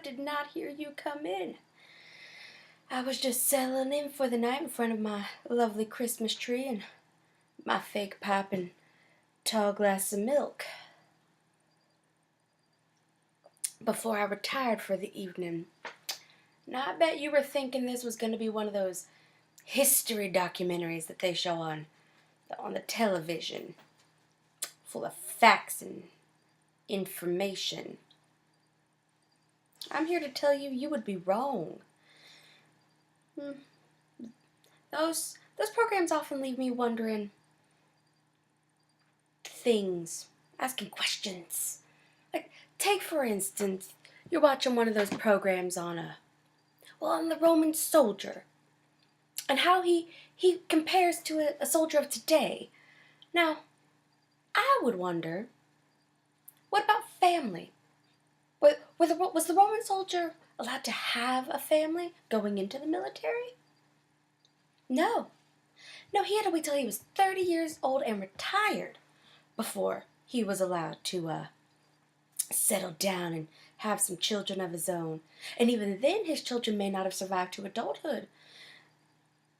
did not hear you come in. I was just settling in for the night in front of my lovely Christmas tree and my fake pipe and tall glass of milk before I retired for the evening. Now, I bet you were thinking this was going to be one of those history documentaries that they show on the television, full of facts and information. I'm here to tell you you would be wrong. Those programs often leave me wondering things, asking questions. Like, take for instance, you're watching one of those programs on the Roman soldier, and how he compares to a soldier of today. Now, I would wonder, what about family? Was the Roman soldier allowed to have a family going into the military? No. No, he had to wait till he was 30 years old and retired before he was allowed to settle down and have some children of his own. And even then, his children may not have survived to adulthood.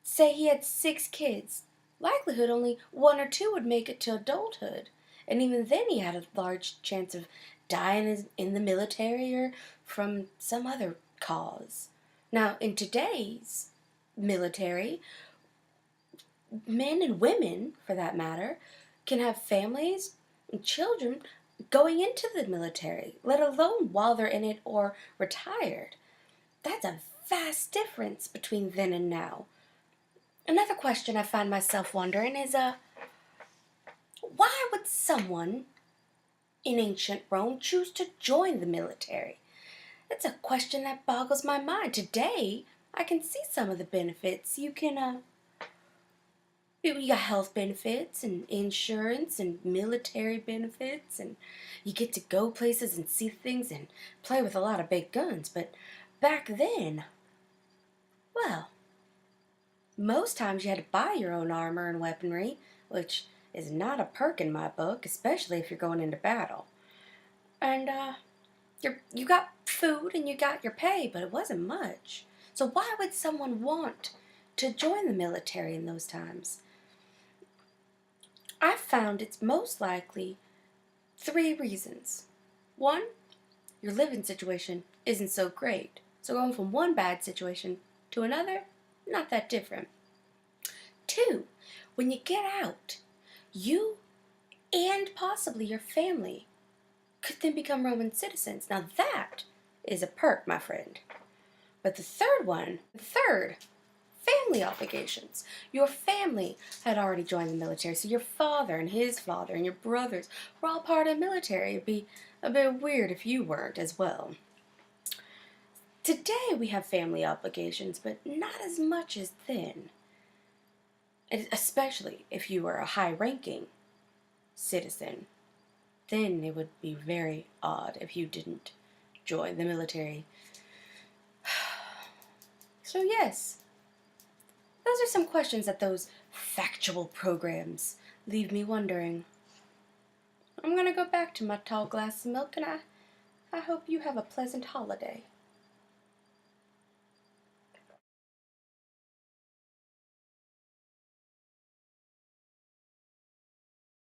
Say he had 6 kids. Likelihood only 1 or 2 would make it to adulthood. And even then he had a large chance of dying in the military or from some other cause. Now, in today's military, men and women, for that matter, can have families and children going into the military, let alone while they're in it or retired. That's a vast difference between then and now. Another question I find myself wondering is, why would someone in ancient Rome choose to join the military? It's a question that boggles my mind. Today, I can see some of the benefits. You got health benefits and insurance and military benefits, and you get to go places and see things and play with a lot of big guns. But back then, well, most times you had to buy your own armor and weaponry, which is not a perk in my book, especially if you're going into battle. And you got food and you got your pay, but it wasn't much. So why would someone want to join the military in those times? I've found it's most likely 3 reasons. 1, your living situation isn't so great. So going from one bad situation to another, not that different. 2, when you get out, you and possibly your family could then become Roman citizens. Now that is a perk, my friend. But the third, family obligations. Your family had already joined the military, so your father and his father and your brothers were all part of the military. It'd be a bit weird if you weren't as well. Today we have family obligations, but not as much as then. Especially if you were a high-ranking citizen. Then it would be very odd if you didn't join the military. So yes, those are some questions that those factual programs leave me wondering. I'm going to go back to my tall glass of milk, and I hope you have a pleasant holiday.